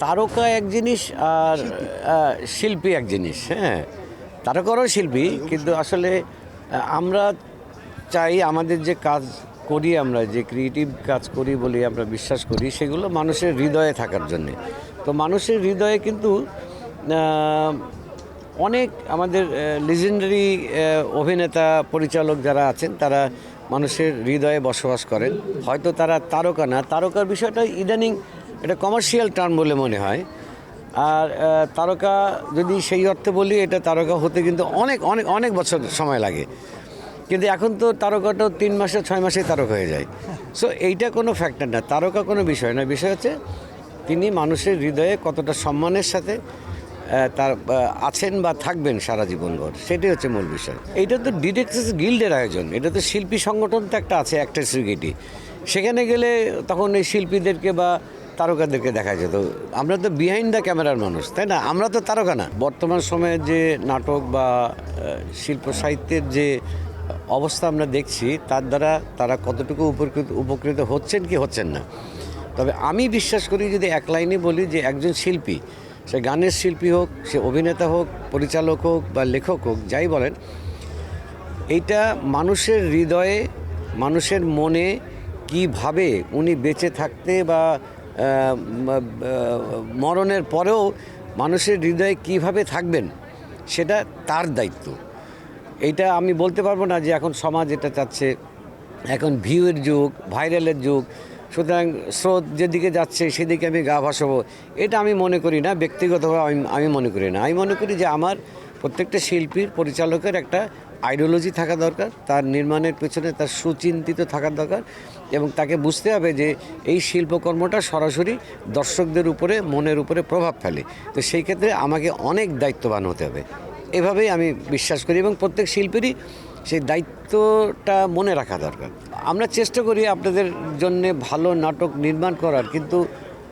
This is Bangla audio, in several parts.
তারকা এক জিনিস আর শিল্পী এক জিনিস। হ্যাঁ, তারকারও শিল্পী, কিন্তু আসলে আমরা চাই আমাদের যে কাজ করি, আমরা যে ক্রিয়েটিভ কাজ করি বলে আমরা বিশ্বাস করি, সেগুলো মানুষের হৃদয়ে থাকার জন্যে। তো মানুষের হৃদয়ে কিন্তু অনেক আমাদের লিজেন্ডারি অভিনেতা পরিচালক যারা আছেন, তারা মানুষের হৃদয়ে বসবাস করেন। হয়তো তারা তারকা না, তারকার বিষয়টা ইদানিং এটা কমার্শিয়াল টার্ম বলে মনে হয়। আর তারকা যদি সেই অর্থে বলি, এটা তারকা হতে কিন্তু অনেক অনেক অনেক বছর সময় লাগে। কিন্তু এখন তো তারকাটাও 3 মাসে 6 মাসে তারকা হয়ে যায়। সো এইটা কোনো ফ্যাক্টর না, তারকা কোনো বিষয় না। বিষয় হচ্ছে তিনি মানুষের হৃদয়ে কতটা সম্মানের সাথে তার আছেন বা থাকবেন সারা জীবনভর, সেটাই হচ্ছে মূল বিষয়। এইটা তো ডিরেক্টর্স গিল্ডের আয়োজন, এটা তো শিল্পী সংগঠন তো একটা আছে, অ্যাক্টার্স গিল্ড। সেখানে গেলে তখন এই শিল্পীদেরকে বা তারকাদেরকে দেখা যেত। আমরা তো বিহাইন্ড দ্য ক্যামেরার মানুষ, তাই না? আমরা তো তারকা না। বর্তমান সময়ে যে নাটক বা শিল্প সাহিত্যের যে অবস্থা আমরা দেখছি, তার দ্বারা তারা কতটুকু উপকৃত হচ্ছেন কি হচ্ছেন না। তবে আমি বিশ্বাস করি, যদি এক লাইনে বলি, যে একজন শিল্পী, সে গানের শিল্পী হোক, সে অভিনেতা হোক, পরিচালক হোক বা লেখক হোক, যাই বলেন, এইটা মানুষের হৃদয়ে, মানুষের মনে কিভাবে উনি বেঁচে থাকতে বা মরণের পরেও মানুষের হৃদয়ে কিভাবে থাকবেন, সেটা তার দায়িত্ব। এইটা আমি বলতে পারবো না যে এখন সমাজ এটা চাচ্ছে, এখন ভিউয়ের যুগ, ভাইরালের যুগ, সুতরাং স্রোত যেদিকে যাচ্ছে সেদিকে আমি গা ভাসাবো, এটা আমি মনে করি না। ব্যক্তিগতভাবে আমি মনে করি না। আমি মনে করি যে আমার প্রত্যেকটা শিল্পীর, পরিচালকের একটা আইডিওলজি থাকা দরকার, তার নির্মাণের পেছনে তার সুচিন্তিত থাকার দরকার, এবং তাকে বুঝতে হবে যে এই শিল্পকর্মটা সরাসরি দর্শকদের উপরে, মনের উপরে প্রভাব ফেলে। তো সেই ক্ষেত্রে আমাকে অনেক দায়িত্ববান হতে হবে, এভাবেই আমি বিশ্বাস করি, এবং প্রত্যেক শিল্পীরই সেই দায়িত্বটা মনে রাখা দরকার। আমরা চেষ্টা করি আপনাদের জন্য ভালো নাটক নির্মাণ করার, কিন্তু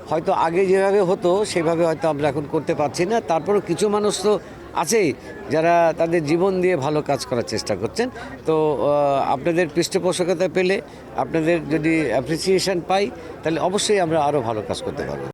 হয়তো আগে যেভাবে হতো সেভাবে হয়তো আমরা এখন করতে পারছি না। তারপরেও কিছু মানুষ তো আছেই যারা তাদের জীবন দিয়ে ভালো কাজ করার চেষ্টা করছেন। তো আপনাদের পৃষ্ঠপোষকতা পেলে, আপনাদের যদি অ্যাপ্রিসিয়েশন পাই, তাহলে অবশ্যই আমরা আরও ভালো কাজ করতে পারবো।